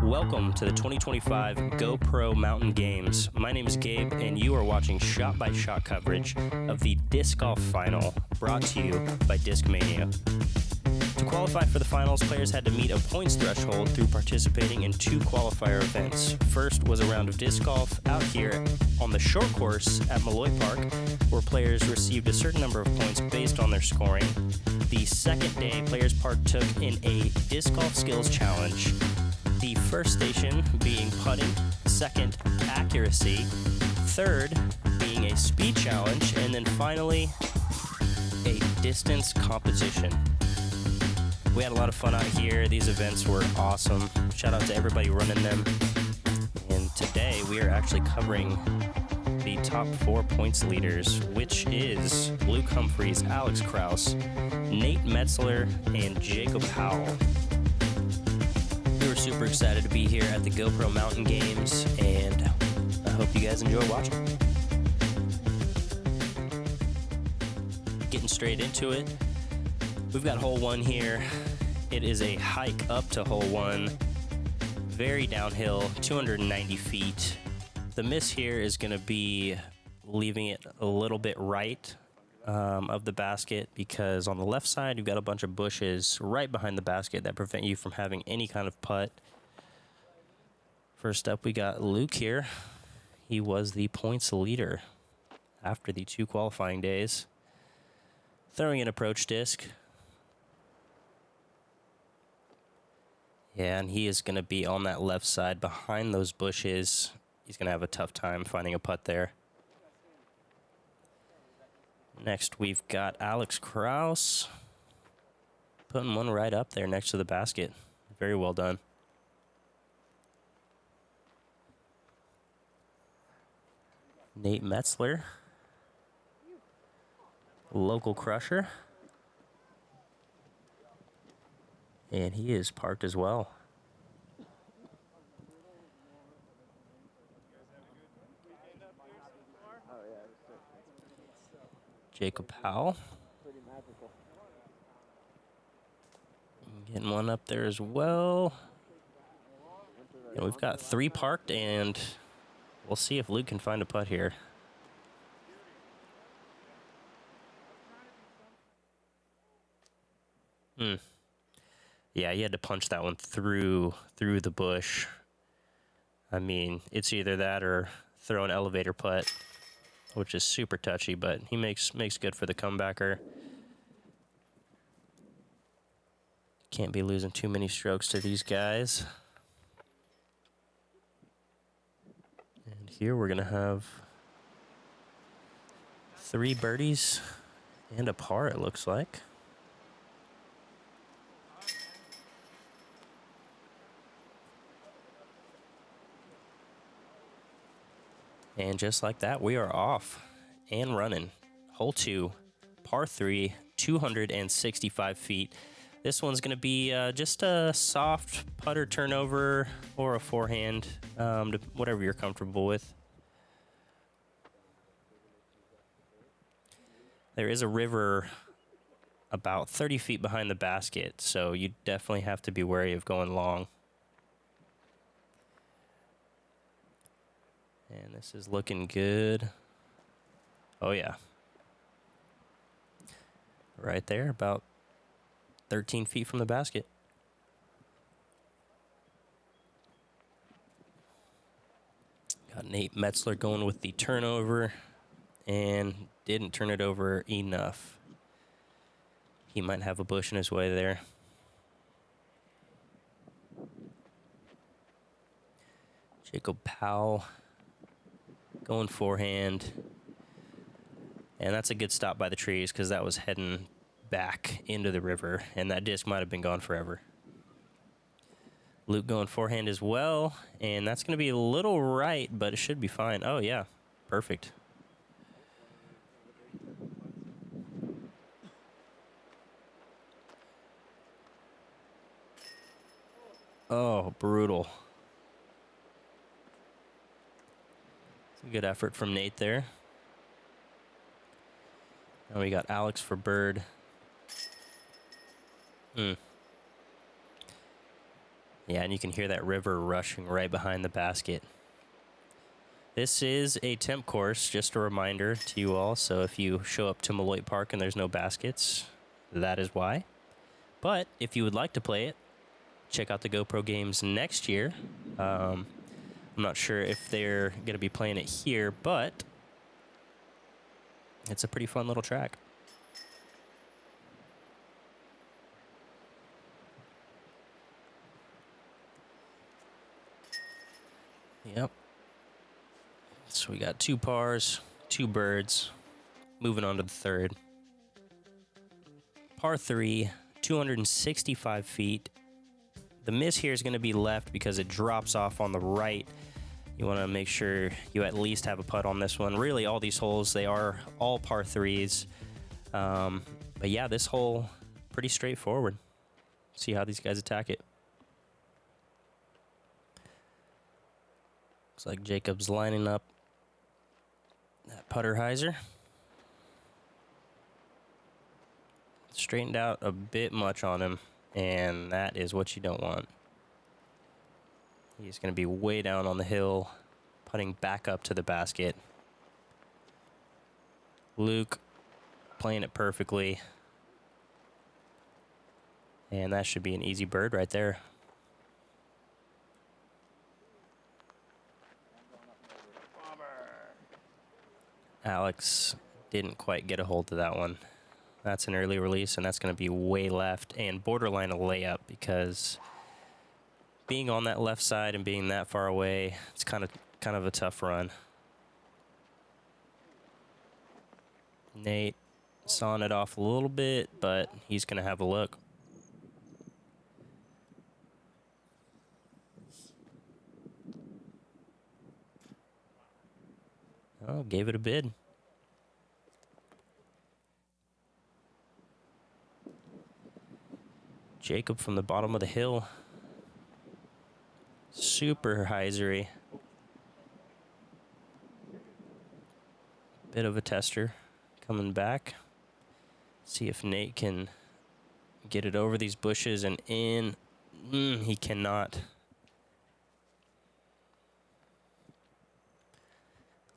Welcome to the 2025 GoPro Mountain Games. My name is Gabe, and you are watching shot-by-shot coverage of the Disc Golf Final, brought to you by Discmania. To qualify for the finals, players had to meet a points threshold through participating in two qualifier events. First was a round of disc golf out here on the short course at Maloit Park, where players received a certain number of points based on their scoring. The second day, players partook in a disc golf skills challenge. The first station being putting, second, accuracy, third being a speed challenge, and then finally, a distance competition. We had a lot of fun out here. These events were awesome. Shout out to everybody running them. And today we are actually covering the top 4 points leaders, which is Luke Humphries, Alex Krause, Nate Metzler, and Jacob Powell. We were super excited to be here at the GoPro Mountain Games, and I hope you guys enjoy watching. Getting straight into it, we've got hole 1 here. It is a hike up to hole 1, very downhill, 290 feet. The miss here is going to be leaving it a little bit right of the basket, because on the left side you've got a bunch of bushes right behind the basket that prevent you from having any kind of putt. First up, we got Luke here. He was the points leader after the 2 qualifying days. Throwing an approach disc. Yeah, and he is going to be on that left side behind those bushes. He's going to have a tough time finding a putt there. Next, we've got Alex Krause, putting one right up there next to the basket. Very well done. Nate Metzler, local crusher. And he is parked as well. Jacob Powell. Getting one up there as well. And we've got 3 parked, and we'll see if Luke can find a putt here. Yeah, he had to punch that one through the bush. I mean, it's either that or throw an elevator putt, which is super touchy, but he makes good for the comebacker. Can't be losing too many strokes to these guys. And here we're going to have 3 birdies and a par, it looks like. And just like that, we are off and running. Hole 2, par 3, 265 feet. This one's going to be just a soft putter turnover or a forehand, whatever you're comfortable with. There is a river about 30 feet behind the basket, so you definitely have to be wary of going long. And this is looking good. Oh, yeah. Right there, about 13 feet from the basket. Got Nate Metzler going with the turnover, and didn't turn it over enough. He might have a bush in his way there. Jacob Powell going forehand. And that's a good stop by the trees, because that was heading back into the river, and that disc might have been gone forever. Luke going forehand as well, and that's going to be a little right, but it should be fine. Oh, yeah. Perfect. Oh, brutal. Good effort from Nate there. Now we got Alex for bird. Yeah, and you can hear that river rushing right behind the basket. This is a temp course, just a reminder to you all. So if you show up to Maloit Park and there's no baskets, that is why. But if you would like to play it, check out the GoPro games next year. I'm not sure if they're going to be playing it here, but it's a pretty fun little track. Yep. So we got 2 pars, 2 birds. Moving on to the third. Par 3, 265 feet. The miss here is going to be left because it drops off on the right. You want to make sure you at least have a putt on this one. Really, all these holes, they are all par 3s. But yeah, this hole, pretty straightforward. See how these guys attack it. Looks like Jacob's lining up that putter hyzer. Straightened out a bit much on him, and that is what you don't want. He's going to be way down on the hill, putting back up to the basket. Luke playing it perfectly. And that should be an easy bird right there. Alex didn't quite get a hold of that one. That's an early release, and that's going to be way left and borderline a layup, because being on that left side and being that far away, it's kind of a tough run. Nate sawing it off a little bit, but he's going to have a look. Oh, gave it a bid. Jacob from the bottom of the hill. Super hyzery. Bit of a tester coming back. See if Nate can get it over these bushes and in. He cannot.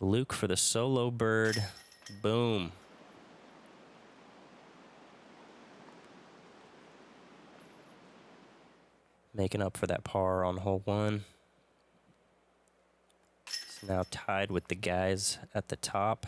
Luke for the solo bird. Boom. Making up for that par on hole 1. It's now tied with the guys at the top.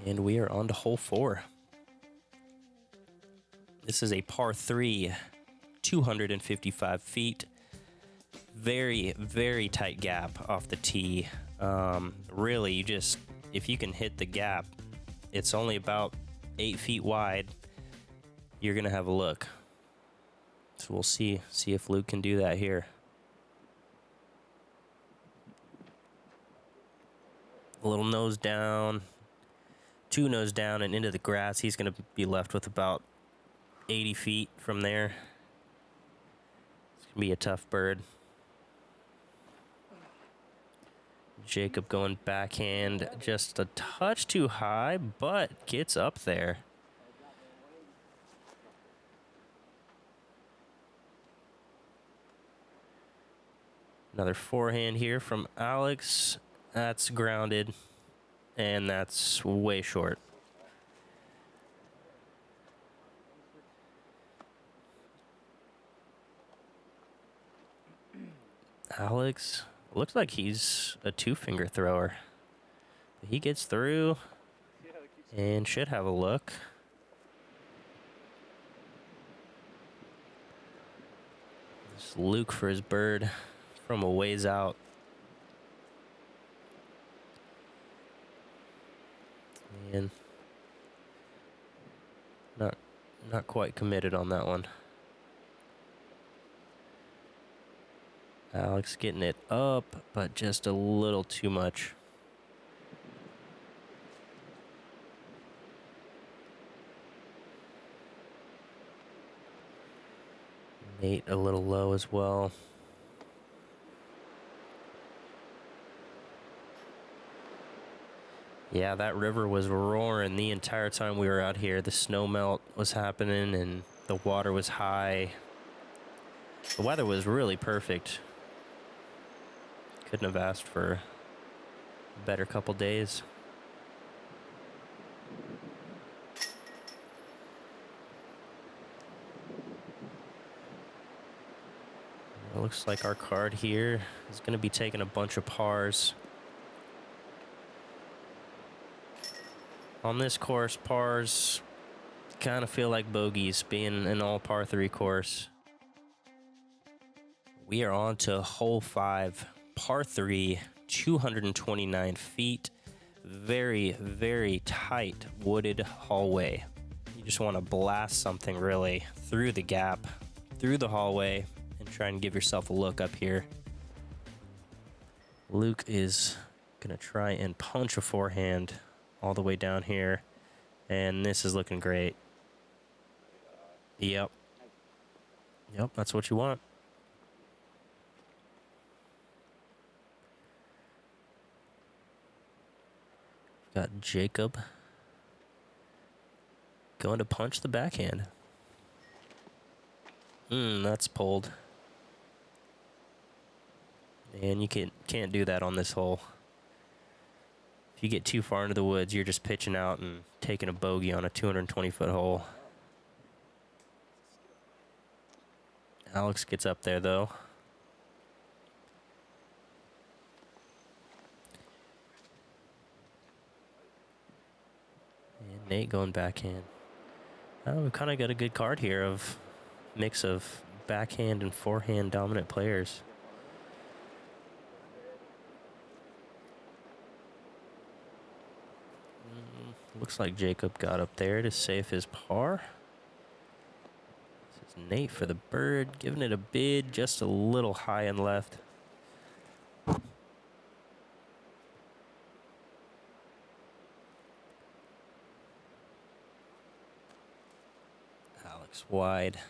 And we are on to hole 4. This is a par 3, 255 feet. Very, very tight gap off the tee. Really, if you can hit the gap, it's only about 8 feet wide. You're going to have a look. So we'll see if Luke can do that here. A little nose down, 2 nose down and into the grass. He's going to be left with about 80 feet from there. It's going to be a tough bird. Jacob going backhand, just a touch too high, but gets up there. Another forehand here from Alex. That's grounded, and that's way short. Alex looks like he's a 2-finger thrower. He gets through and should have a look. This is Luke for his bird from a ways out. And not quite committed on that one. Alex getting it up, but just a little too much. Nate a little low as well. Yeah, that river was roaring the entire time we were out here. The snow melt was happening and the water was high. The weather was really perfect. Couldn't have asked for a better couple days. It looks like our card here is going to be taking a bunch of pars. On this course, pars kind of feel like bogeys, being an all par 3 course. We are on to hole 5, par 3, 229 feet. Very, very tight wooded hallway. You just want to blast something really through the gap, through the hallway, and try and give yourself a look up here. Luke is going to try and punch a forehand all the way down here, and this is looking great. Yep, that's what you want. Got Jacob going to punch the backhand. That's pulled. And you can't do that on this hole. If you get too far into the woods, you're just pitching out and taking a bogey on a 220-foot hole. Alex gets up there, though. And Nate going backhand. We've kind of got a good card here of mix of backhand and forehand dominant players. Looks like Jacob got up there to save his par. This is Nate for the bird, giving it a bid just a little high and left. Alex wide.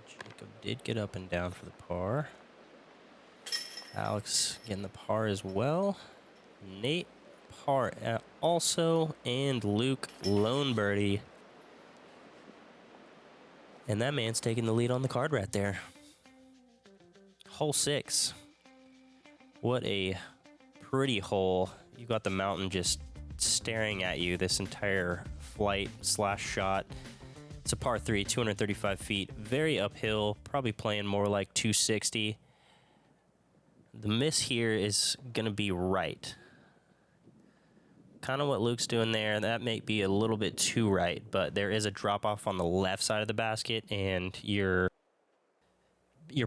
Jacob did get up and down for the par. Alex getting the par as well. Nate par also, and Luke lone birdie. And that man's taking the lead on the card right there. Hole 6. What a pretty hole. You got the mountain just staring at you this entire flight / shot. It's a par 3, 235 feet, very uphill, probably playing more like 260. The miss here is going to be right. Kind of what Luke's doing there. That may be a little bit too right, but there is a drop off on the left side of the basket, and you're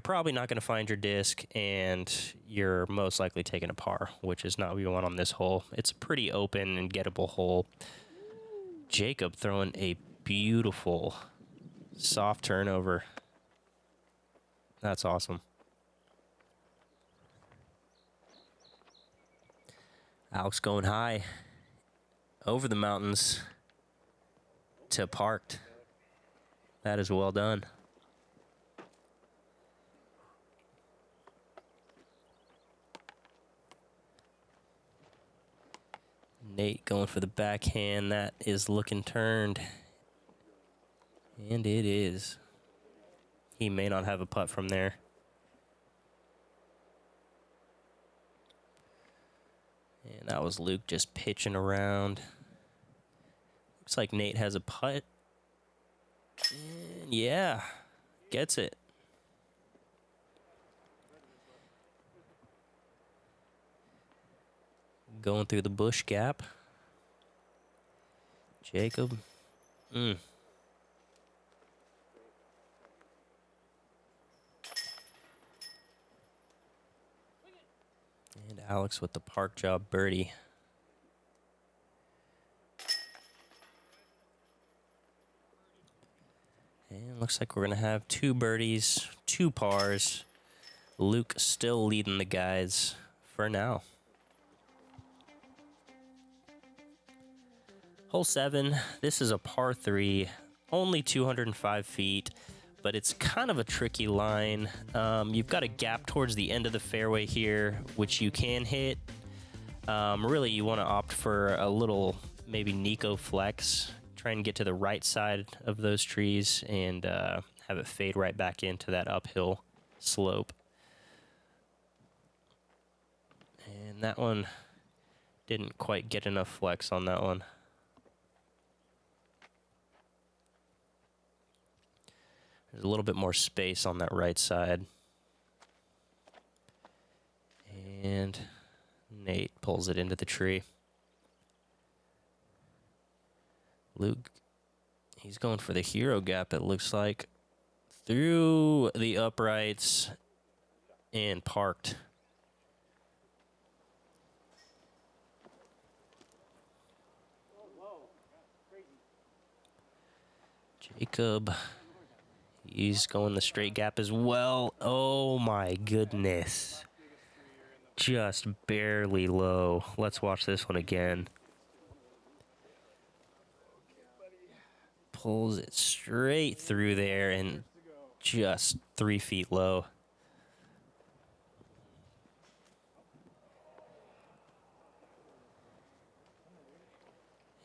probably not going to find your disc, and you're most likely taking a par, which is not what you want on this hole. It's a pretty open and gettable hole. Jacob throwing a beautiful soft turnover. That's awesome. Alex going high over the mountains to parked. That is well done. Nate going for the backhand. That is looking turned. And it is. He may not have a putt from there. And that was Luke just pitching around. Looks like Nate has a putt. And yeah, gets it. Going through the bush gap. Jacob. And Alex with the park job birdie. And looks like we're going to have 2 birdies, 2 pars. Luke still leading the guys for now. Hole 7, this is a par 3, only 205 feet, but it's kind of a tricky line. You've got a gap towards the end of the fairway here, which you can hit. Really, you want to opt for a little, maybe Nico flex. Try and get to the right side of those trees and have it fade right back into that uphill slope. And that one didn't quite get enough flex on that one. There's a little bit more space on that right side. And Nate pulls it into the tree. Luke, he's going for the hero gap, it looks like. Through the uprights and parked. Jacob, he's going the straight gap as well. Oh my goodness. Just barely low. Let's watch this one again. Pulls it straight through there and just 3 feet low.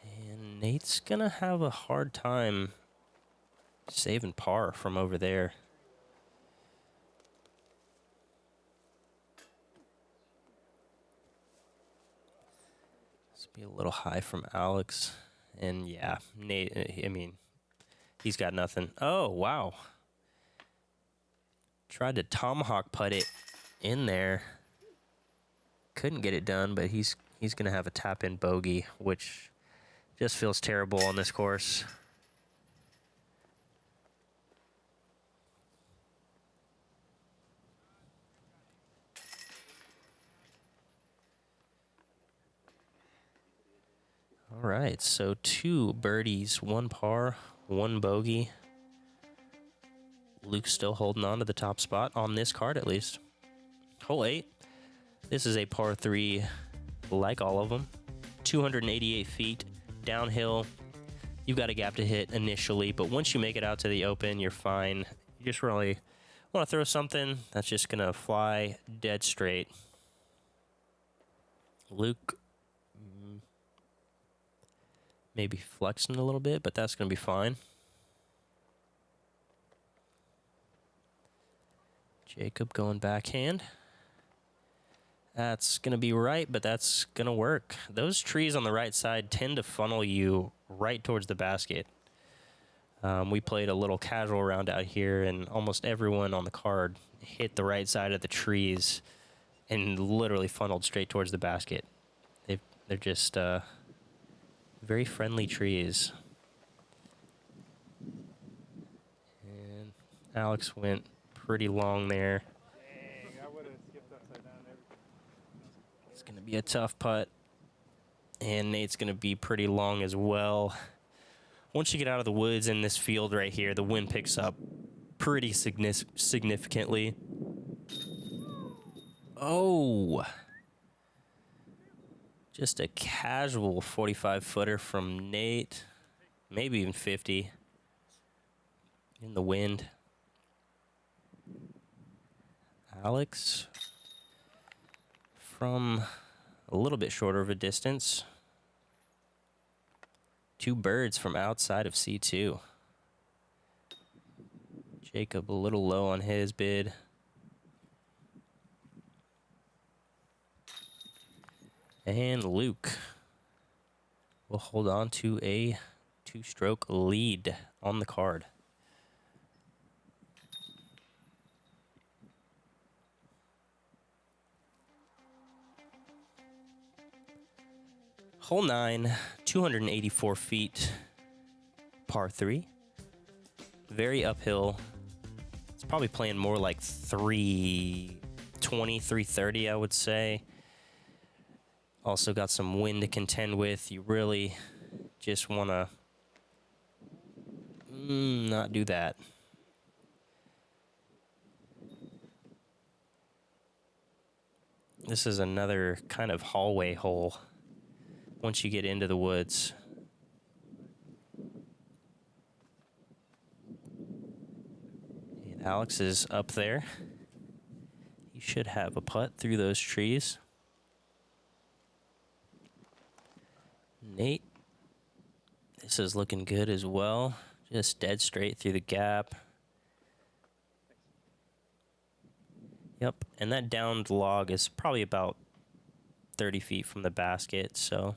And Nate's gonna have a hard time saving par from over there. This will be a little high from Alex. And yeah, Nate, I mean, he's got nothing. Oh, wow. Tried to tomahawk putt it in there. Couldn't get it done, but he's going to have a tap-in bogey, which just feels terrible on this course. All right, so 2 birdies, 1 par, 1 bogey. Luke's still holding on to the top spot on this card, at least. Hole 8. This is a par 3, like all of them. 288 feet, downhill. You've got a gap to hit initially, but once you make it out to the open, you're fine. You just really want to throw something that's just going to fly dead straight. Luke maybe flexing a little bit, but that's going to be fine. Jacob going backhand. That's going to be right, but that's going to work. Those trees on the right side tend to funnel you right towards the basket. We played a little casual round out here, and almost everyone on the card hit the right side of the trees and literally funneled straight towards the basket. They're just very friendly trees. And Alex went pretty long there. Dang, I would have skipped upside down everything. It's going to be a tough putt. And Nate's going to be pretty long as well. Once you get out of the woods in this field right here, the wind picks up pretty significantly. Oh. Just a casual 45-footer from Nate. Maybe even 50. In the wind. Alex from a little bit shorter of a distance. 2 birds from outside of C2. Jacob a little low on his bid. And Luke will hold on to a 2-stroke lead on the card. Hole 9, 284 feet, par 3. Very uphill. It's probably playing more like 320, 330, I would say. Also got some wind to contend with. You really just want to not do that. This is another kind of hallway hole once you get into the woods. Alex is up there. He should have a putt through those trees. Nate, this is looking good as well. Just dead straight through the gap. Yep, and that downed log is probably about 30 feet from the basket, so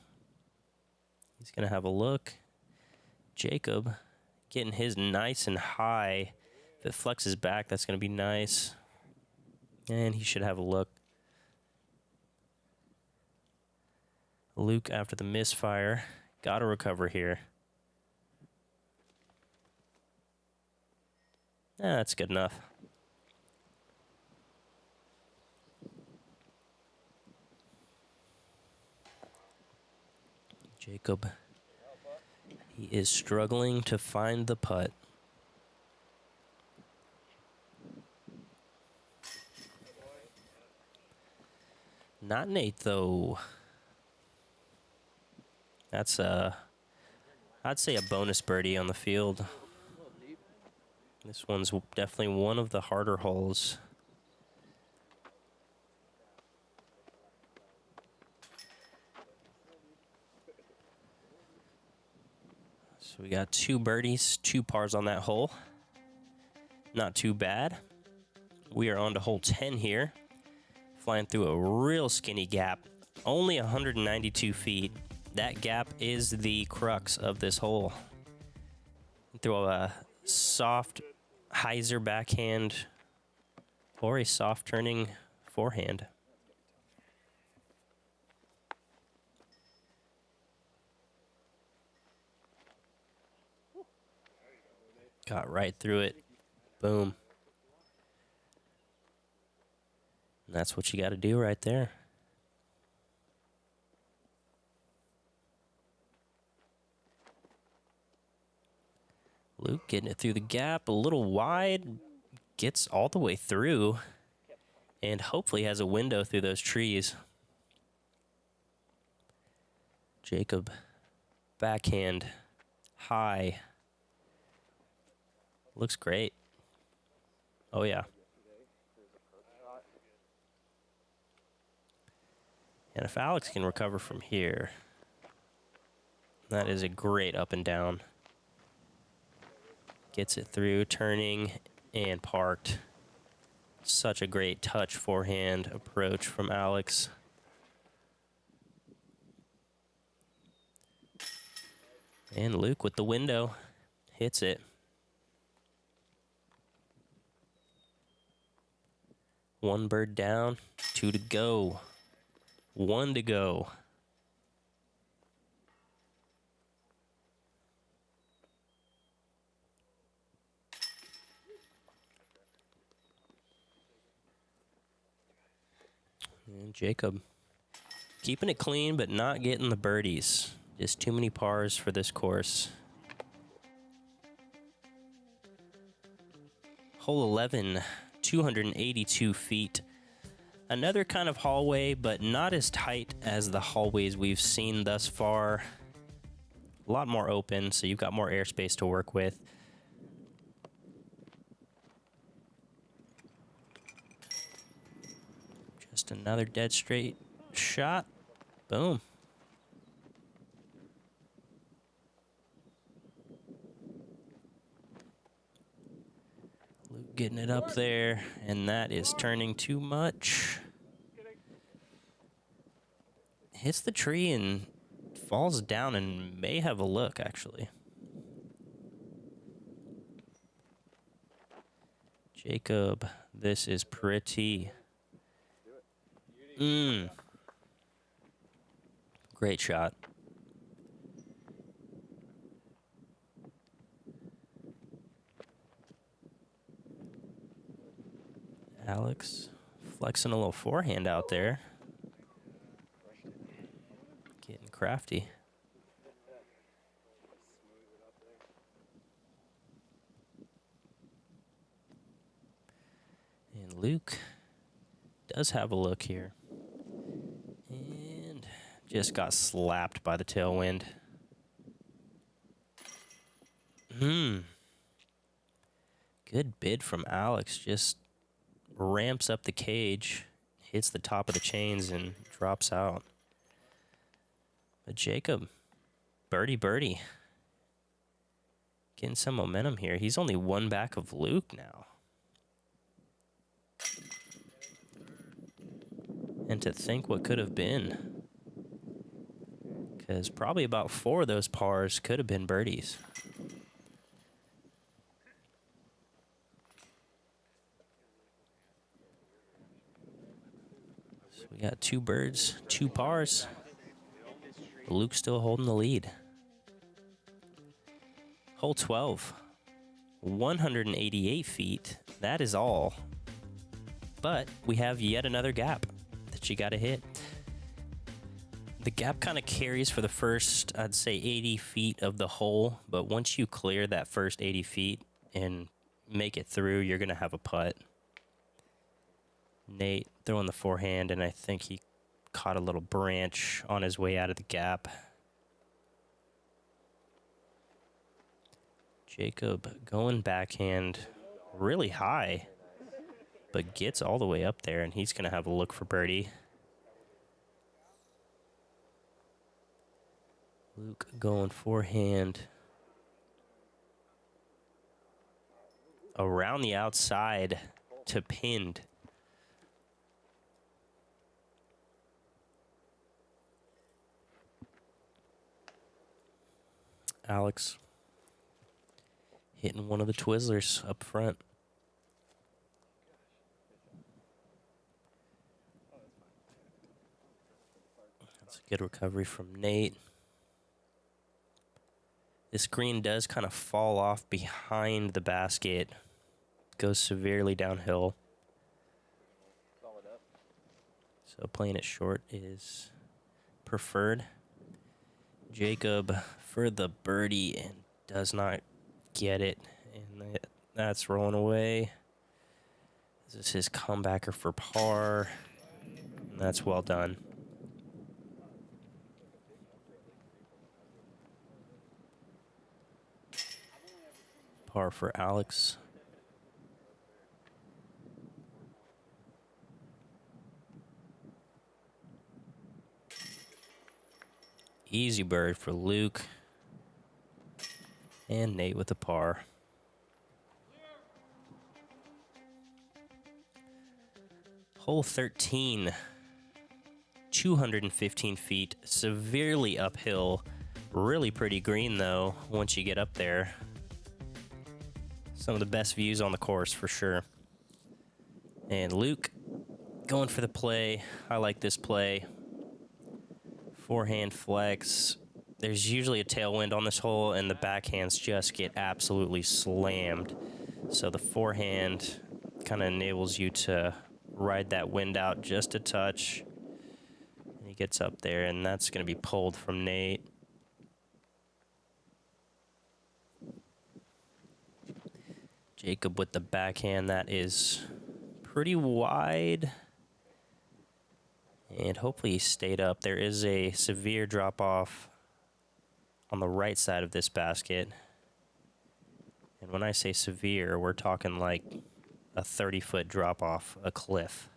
he's going to have a look. Jacob getting his nice and high. If it flexes back, that's going to be nice. And he should have a look. Luke, after the misfire, got to recover here. That's good enough. Jacob, he is struggling to find the putt. Not Nate, though. That's I'd say a bonus birdie on the field. This one's definitely one of the harder holes. So we got 2 birdies, 2 pars on that hole. Not too bad. We are on to hole 10 here. Flying through a real skinny gap. Only 192 feet. That gap is the crux of this hole. Throw a soft hyzer backhand or a soft turning forehand. Got right through it. Boom. And that's what you got to do right there. Luke getting it through the gap, a little wide, gets all the way through, and hopefully has a window through those trees. Jacob, backhand, high. Looks great. Oh, yeah. And if Alex can recover from here, that is a great up and down. Gets it through, turning, and parked. Such a great touch forehand approach from Alex. And Luke with the window hits it. One bird down, 2 to go. 1 to go. And Jacob keeping it clean, but not getting the birdies. Just too many pars for this course. Hole 11, 282 feet. Another kind of hallway, but not as tight as the hallways we've seen thus far. A lot more open, so you've got more airspace to work with. Just another dead straight shot. Boom. Luke getting it up there, and that is turning too much. Hits the tree and falls down and may have a look, actually. Jacob, this is pretty. Great shot. Alex flexing a little forehand out there. Getting crafty. And Luke does have a look here. And just got slapped by the tailwind. Good bid from Alex. Just ramps up the cage, hits the top of the chains, and drops out. But Jacob, birdie. Getting some momentum here. He's only one back of Luke now. And to think what could have been. Because probably about 4 of those pars could have been birdies. So we got 2 birds, 2 pars. Luke's still holding the lead. Hole 12, 188 feet. That is all. But we have yet another gap that you got to hit. The gap kind of carries for the first, I'd say, 80 feet of the hole. But once you clear that first 80 feet and make it through, you're going to have a putt. Nate throwing the forehand, and I think he caught a little branch on his way out of the gap. Jacob going backhand really high, but gets all the way up there, and he's going to have a look for birdie. Luke going forehand around the outside to pinned. Alex hitting one of the Twizzlers up front. That's a good recovery from Nate. This green does kind of fall off behind the basket. Goes severely downhill. So playing it short is preferred. Jacob for the birdie and does not get it. And that's rolling away. This is his comebacker for par. And that's well done. Par for Alex. Easy bird for Luke. And Nate with a par. Hole 13. 215 feet. Severely uphill. Really pretty green, though, once you get up there. Some of the best views on the course, for sure. And Luke going for the play. I like this play. Forehand flex. There's usually a tailwind on this hole, and the backhands just get absolutely slammed. So the forehand kind of enables you to ride that wind out just a touch. And he gets up there, and that's going to be pulled from Nate. Jacob with the backhand. That is pretty wide. And hopefully he stayed up. There is a severe drop-off on the right side of this basket. And when I say severe, we're talking like a 30-foot drop-off, a cliff.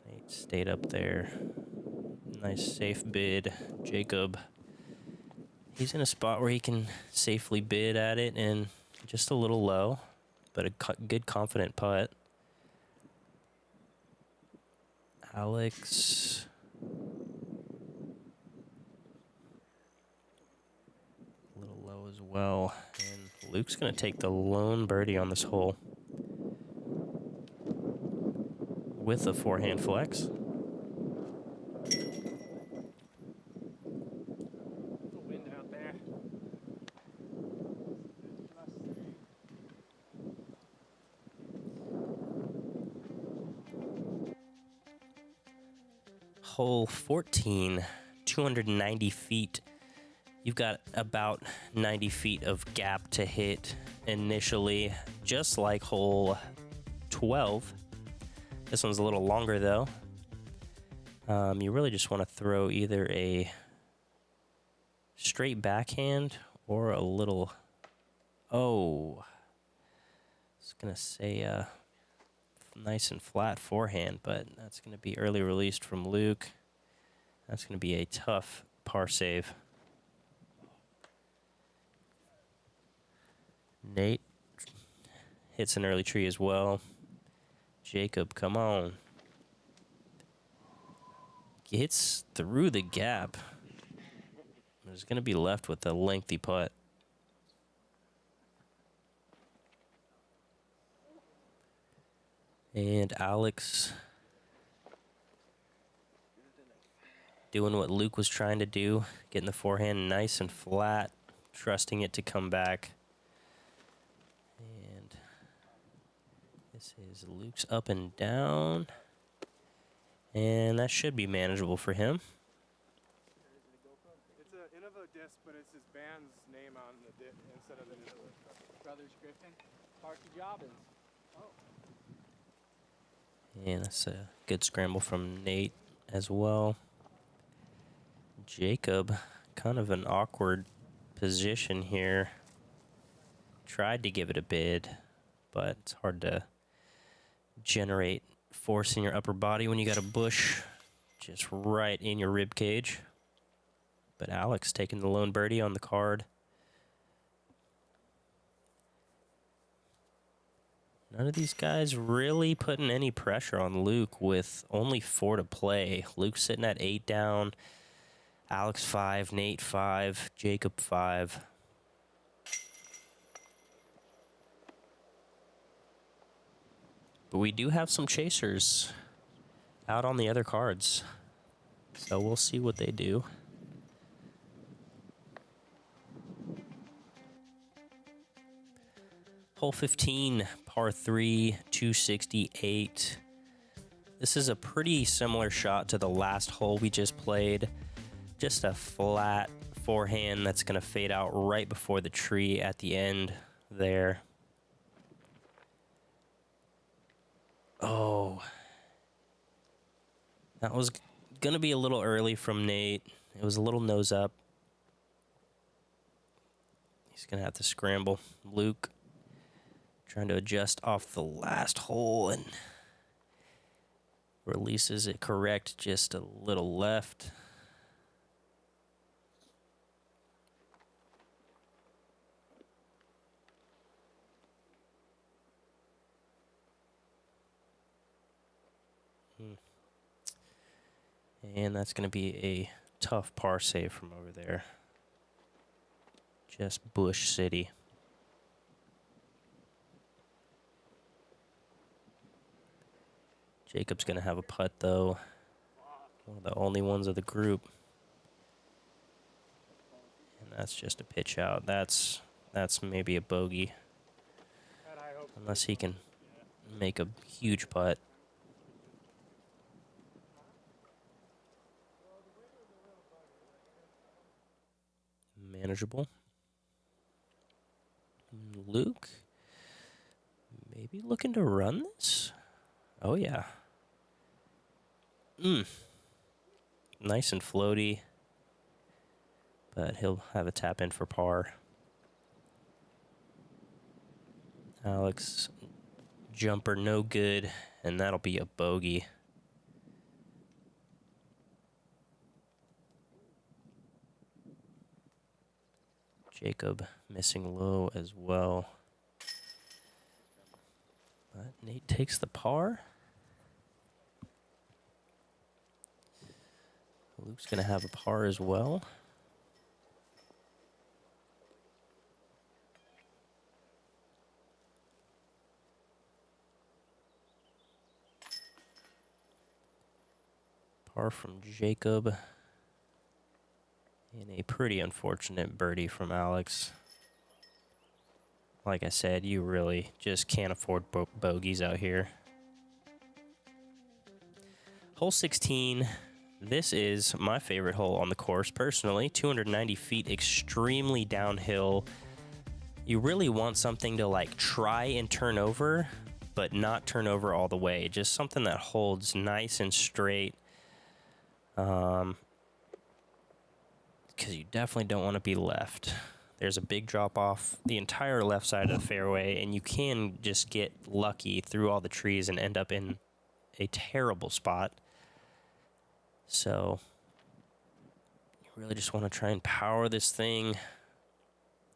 Nate stayed up there. Nice safe bid. Jacob, he's in a spot where he can safely bid at it, and just a little low, but a good confident putt. Alex. A little low as well. And Luke's going to take the lone birdie on this hole with a forehand flex. Hole 14, 290 feet. You've got about 90 feet of gap to hit initially, just like hole 12. This one's a little longer though. You really just want to throw either a straight backhand or a little, I was going to say nice and flat forehand, but that's going to be early released from Luke. That's going to be a tough par save. Nate hits an early tree as well. Jacob, come on. Gets through the gap. Is going to be left with a lengthy putt. And Alex doing what Luke was trying to do, getting the forehand nice and flat, trusting it to come back. And this is Luke's up and down. And that should be manageable for him. It's an Innova disc, but it's his band's name on the disc instead of the Brothers Griffin, Parky Jobbins. And that's a good scramble from Nate as well. Jacob, kind of an awkward position here. Tried to give it a bid, but it's hard to generate force in your upper body when you got a bush just right in your rib cage. But Alex taking the lone birdie on the card. None of these guys really putting any pressure on Luke with only 4 to play. Luke's sitting at 8 down. Alex 5, Nate 5, Jacob 5. But we do have some chasers out on the other cards. So we'll see what they do. Hole 15, par 3, 268. This is a pretty similar shot to the last hole we just played. Just a flat forehand that's going to fade out right before the tree at the end there. Oh. That was going to be a little early from Nate. It was a little nose up. He's going to have to scramble. Luke trying to adjust off the last hole and releases it correct, just a little left. And that's going to be a tough par save from over there. Just Bush City. Jacob's going to have a putt, though. One of the only ones of the group. And that's just a pitch out. That's maybe a bogey. Unless he can make a huge putt. Manageable. Luke, maybe looking to run this? Oh, yeah. Nice and floaty. But he'll have a tap in for par. Alex, jumper no good, and that'll be a bogey. Jacob missing low as well. But Nate takes the par. Luke's going to have a par as well. Par from Jacob. And a pretty unfortunate birdie from Alex. Like I said, you really just can't afford bogeys out here. Hole 16. This is my favorite hole on the course, personally. 290 feet, extremely downhill. You really want something to like try and turn over, but not turn over all the way. Just something that holds nice and straight. Because you definitely don't want to be left. There's a big drop off the entire left side of the fairway, and you can just get lucky through all the trees and end up in a terrible spot. So you really just want to try and power this thing.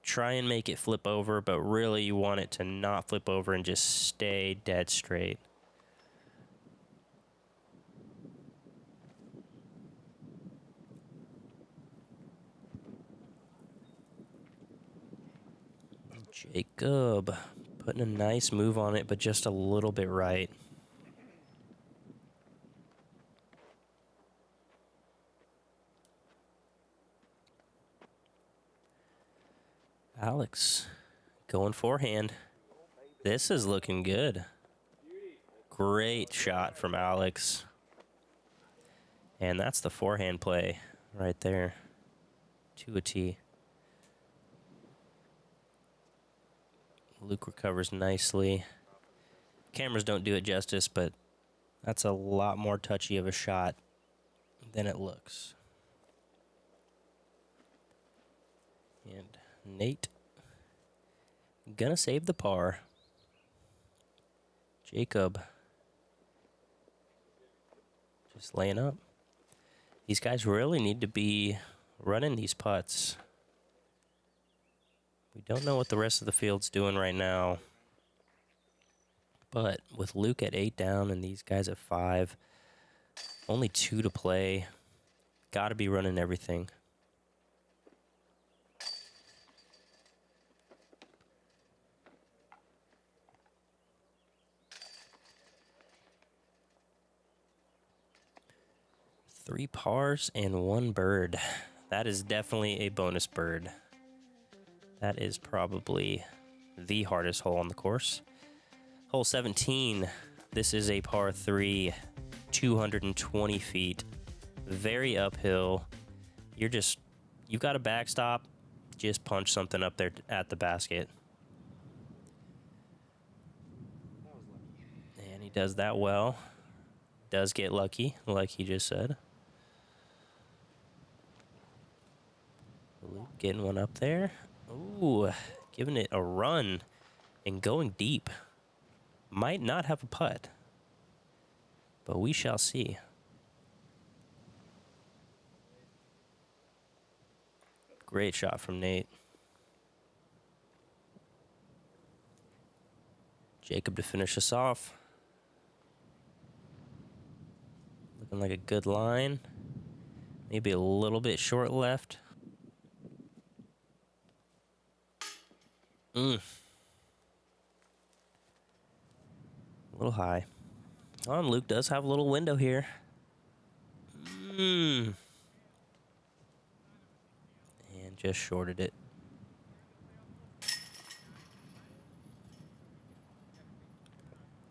Try and make it flip over, but really you want it to not flip over and just stay dead straight. Jacob putting a nice move on it, but just a little bit right. Alex going forehand. This is looking good. Great shot from Alex. And that's the forehand play right there. To a tee. Luke recovers nicely. Cameras don't do it justice, but that's a lot more touchy of a shot than it looks. And Nate gonna save the par. Jacob just laying up. These guys really need to be running these putts. We don't know what the rest of the field's doing right now. But with Luke at 8 down and these guys at 5, only 2 to play. Got to be running everything. Three pars and 1 bird. That is definitely a bonus bird. That is probably the hardest hole on the course. Hole 17. This is a par 3, 220 feet. Very uphill. You've got a backstop. Just punch something up there at the basket. And he does that well. Does get lucky, like he just said. Luke getting one up there. Ooh, giving it a run and going deep. Might not have a putt, but we shall see. Great shot from Nate. Jacob to finish us off. Looking like a good line. Maybe a little bit short left. A little high. Oh, and Luke does have a little window here. And just shorted it.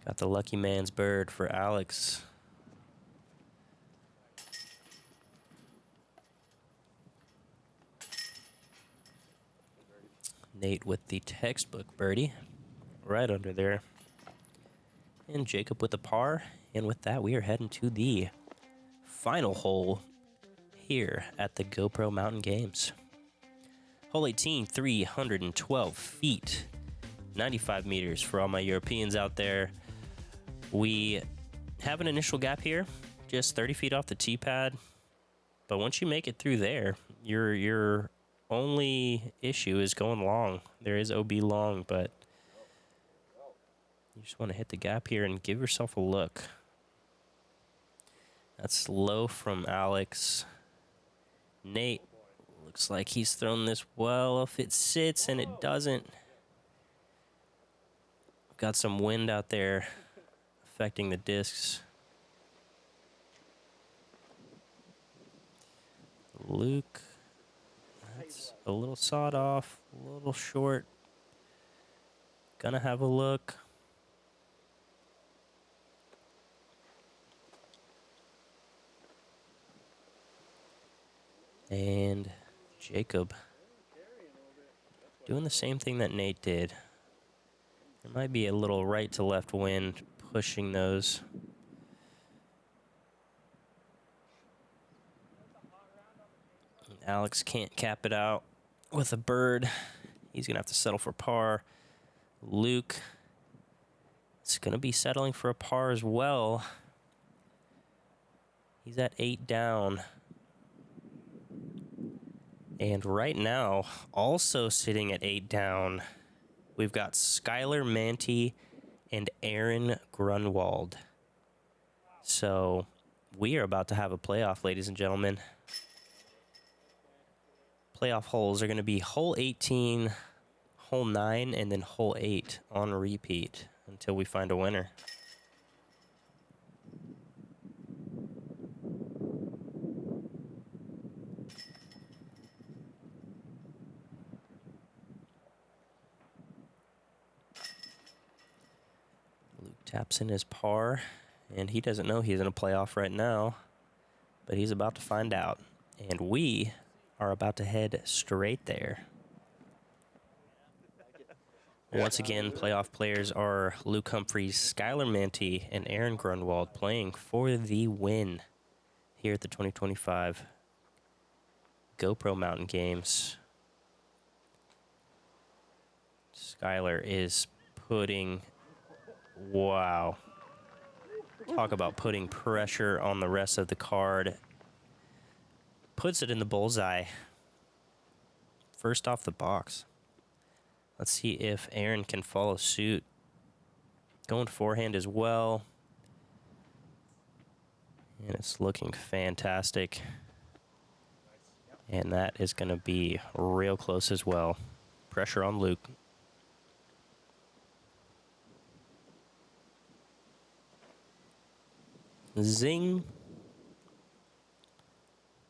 Got the lucky man's bird for Alex. Nate with the textbook birdie right under there. And Jacob with the par. And with that, we are heading to the final hole here at the GoPro Mountain Games. Hole 18, 312 feet, 95 meters for all my Europeans out there. We have an initial gap here, just 30 feet off the tee pad. But once you make it through there, your only issue is going long. There is OB long, but you just want to hit the gap here and give yourself a look. That's low from Alex. Nate looks like he's thrown this well. If it sits, and it doesn't. Got some wind out there affecting the discs. Luke, that's a little sawed off, a little short. Gonna have a look. And Jacob doing the same thing that Nate did. There might be a little right to left wind pushing those. Alex can't cap it out with a bird. He's going to have to settle for par. Luke is going to be settling for a par as well. He's at 8 down. And right now, also sitting at 8 down, we've got Skylar Manty and Aaron Grunwald. So we are about to have a playoff, ladies and gentlemen. Playoff holes are going to be hole 18, hole 9, and then hole 8 on repeat until we find a winner. Luke taps in his par, and he doesn't know he's in a playoff right now, but he's about to find out. And we are about to head straight there. Once again, playoff players are Luke Humphries, Skylar Manty, and Aaron Grunwald playing for the win here at the 2025 GoPro Mountain Games. Skylar is putting, wow. Talk about putting pressure on the rest of the card. Puts it in the bullseye. First off the box. Let's see if Aaron can follow suit. Going forehand as well. And it's looking fantastic. And that is going to be real close as well. Pressure on Luke. Zing.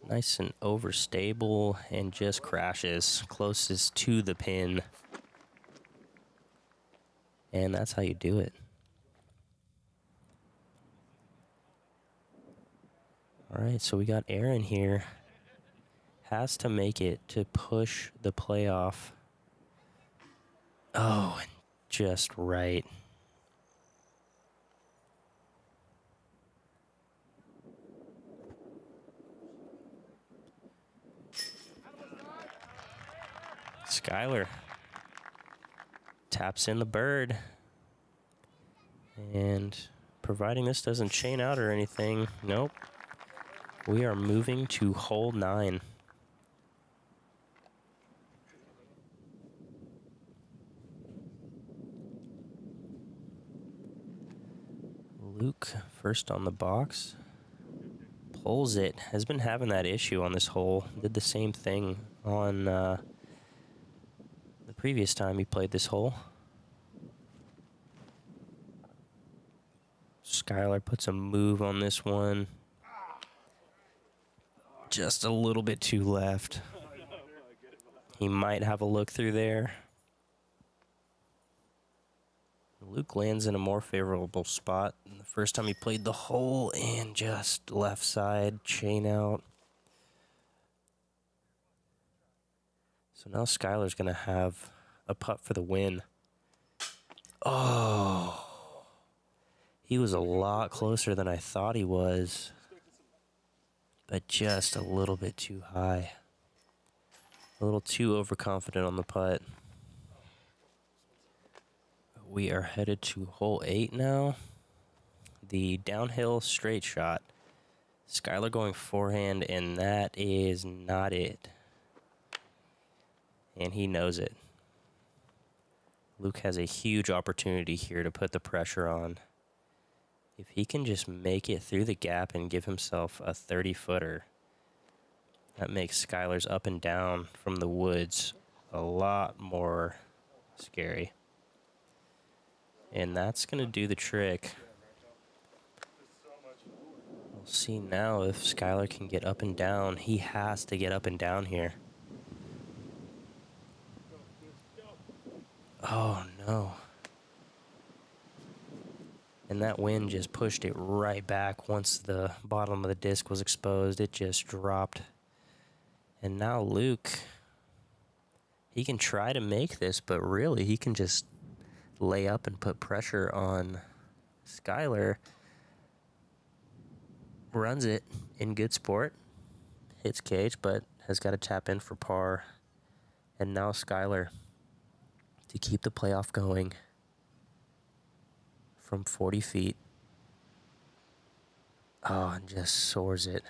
Nice and overstable and just crashes closest to the pin. And that's how you do it. All right, so we got Aaron here. Has to make it to push the playoff. Oh, and just right. Skylar taps in the bird. And providing this doesn't chain out or anything, nope. We are moving to hole 9. Luke first on the box. Pulls it. Has been having that issue on this hole. Did the same thing on the previous time he played this hole. Skylar puts a move on this one. Just a little bit too left. He might have a look through there. Luke lands in a more favorable spot than the first time he played the hole, and just left side, chain out. So now Skylar's going to have a putt for the win. Oh. He was a lot closer than I thought he was, but just a little bit too high. A little too overconfident on the putt. We are headed to hole 8 now. The downhill straight shot. Skylar going forehand, and that is not it. And he knows it. Luke has a huge opportunity here to put the pressure on. If he can just make it through the gap and give himself a 30-footer, that makes Skylar's up and down from the woods a lot more scary. And that's going to do the trick. We'll see now if Skylar can get up and down. He has to get up and down here. Oh, no. And that wind just pushed it right back once the bottom of the disc was exposed. It just dropped. And now Luke, he can try to make this, but really he can just lay up and put pressure on Skylar. Runs it in good sport. Hits cage, but has got to tap in for par. And now Skylar to keep the playoff going from 40 feet. Oh, and just soars it.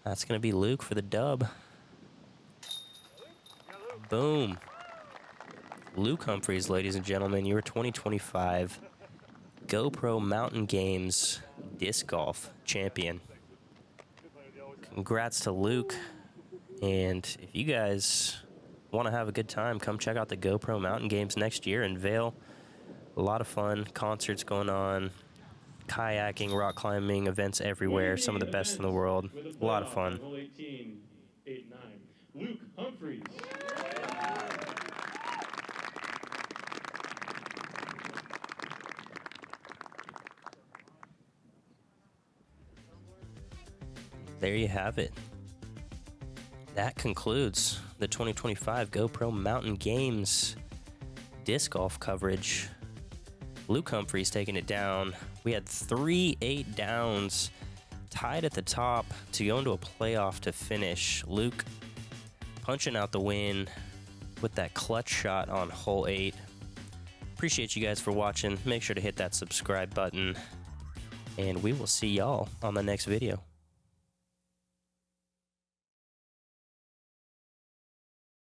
That's going to be Luke for the dub. Boom. Luke Humphries, ladies and gentlemen, your 2025 GoPro Mountain Games Disc Golf Champion. Congrats to Luke. And if you guys want to have a good time, come check out the GoPro Mountain Games next year in Vail. A lot of fun, concerts going on, kayaking, rock climbing, events everywhere, some of the best in the world. A lot of fun. Luke Humphries. There you have it. That concludes the 2025 GoPro Mountain Games disc golf coverage. Luke Humphries taking it down. We had 3 8 downs, tied at the top to go into a playoff to finish. Luke punching out the win with that clutch shot on hole 8. Appreciate you guys for watching. Make sure to hit that subscribe button, and we will see y'all on the next video.